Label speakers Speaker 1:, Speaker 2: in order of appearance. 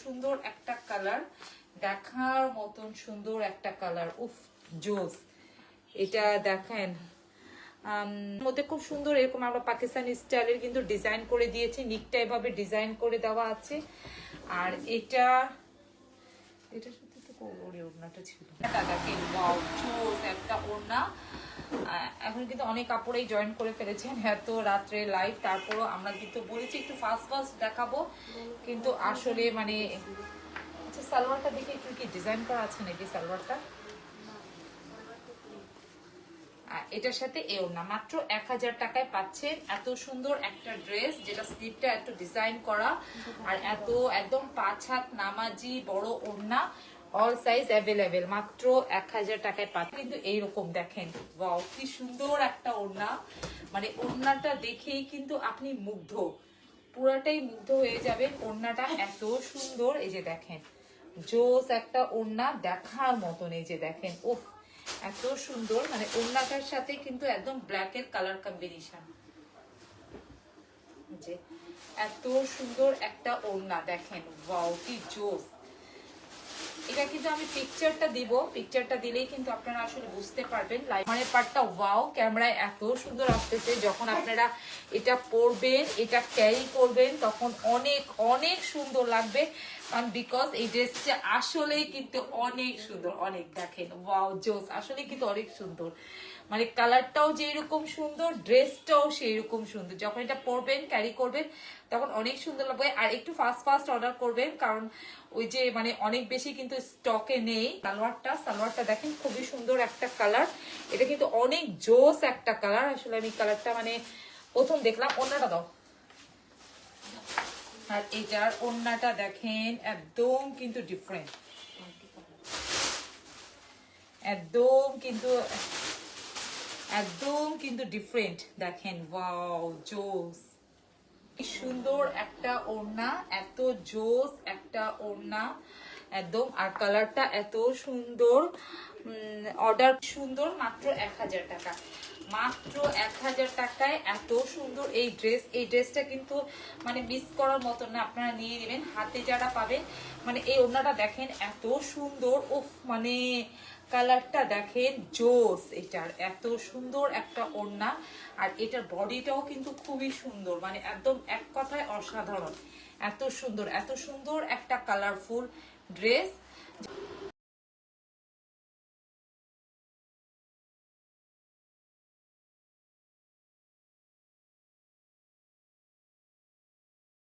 Speaker 1: সুন্দর একটা কালার, দেখার মতন সুন্দর একটা কালার। উফ জোস। এটা দেখেন মধ্যে খুব সুন্দর এরকম আমরা পাকিস্তানি স্টাইলের কিন্তু ডিজাইন করে দিয়েছি, নিকটা এভাবে ডিজাইন করে দেওয়া আছে। আর এটা সত্যি তো ওড়নাটা ছিল, এটা দেখেন ওয়াও জোস একটা ওড়না। এখন কিন্তু অনেক কাপড়েই জয়েন করে ফেলেছেন, এত রাত্রে লাইভ, তারপরও আমরা কিন্তু বলেছি একটু ফাস্ট দেখাবো, কিন্তু আসলে মানে আচ্ছা সালোয়ারটা দেখে একটু কি ডিজাইন করা আছে নাকি সালোয়ারটা? এটার সাথে এও না, মাত্র 1000 টাকায় পাচ্ছেন এত সুন্দর একটা ড্রেস, যেটা স্লিপটা একটু ডিজাইন করা আর এত একদম 5 হাত নামাজি বড় ওড়না, অল সাইজ অ্যাভেলেবেল, মাত্র 1000 টাকায় পাচ্ছেন। কিন্তু এইরকম দেখেন ওয়াও কি সুন্দর একটা ওড়না, মানে ওড়নাটা দেখেই কিন্তু আপনি মুগ্ধ, পুরাটাই মুগ্ধ হয়ে যাবেন। ওড়নাটা এত সুন্দর, এই যে দেখেন জোস একটা ওড়না, দেখার মতন। এই যে দেখেন উফ এত সুন্দর, মানে ওড়নাটার সাথে কিন্তু একদম ব্ল্যাক এর কালার কম্বিনেশন, যে এত সুন্দর একটা ওড়না দেখেন ওয়াও কি জোস। এটা কিন্তু আমি পিকচারটা দিব, পিকচারটা দিলেই কিন্তু আপনারা আসলে বুঝতে পারবেন। মানে পার্টটা ওয়াও, ক্যামেরায় এত সুন্দর আসতেছে, যখন আপনারা এটা পরবেন, এটা ক্যারি করবেন, তখন অনেক অনেক সুন্দর লাগবে। কারণ বিকজ এই ড্রেসটা আসলেই কিন্তু অনেক সুন্দর, অনেক দেখেন ওয়াও জোস, আসলে কিন্তু অনেক সুন্দর, মানে কালারটাও যেরকম সুন্দর, ড্রেসটাও সেই রকম সুন্দর। যখন এটা পরবেন ক্যারি করবেন তখন অনেক সুন্দর লাগবে। আর একটু ফাস্ট অর্ডার করবেন, কারণ ওই যে মানে অনেক বেশি কিন্তু স্টকে নেই। সালোয়ারটা দেখেন খুবই সুন্দর একটা কালার, এটা কিন্তু অনেক জোস একটা কালার। আসলে আমি কালারটা মানে প্রথম দেখলাম। ওড়নাটা দাও। আর এটার ওড়নাটা দেখেন একদম কিন্তু ডিফারেন্ট, একদম কিন্তু ডিফারেন্ট দেখেন ওয়াও জোস। সুন্দর একটা ওড়না, এত জোস একটা ওড়না একদম। আর কালারটা এত সুন্দর, অর্ডার সুন্দর, মাত্র 1000 টাকা, মাত্র 1000 টাকায় এত সুন্দর এই ড্রেস। এই ড্রেসটা কিন্তু মানে মিস করার মতো না, আপনারা নিয়ে নেবেন হাতে যারা পাবেন। মানে এই ওড়নাটা দেখেন এত সুন্দর, উফ মানে কালারটা দেখেন জোস, এটার এত সুন্দর একটা ওড়না। আর এটার বডিটাও কিন্তু খুবই সুন্দর, মানে একদম এক কথায় অসাধারণ, এত সুন্দর একটা কালারফুল ড্রেস।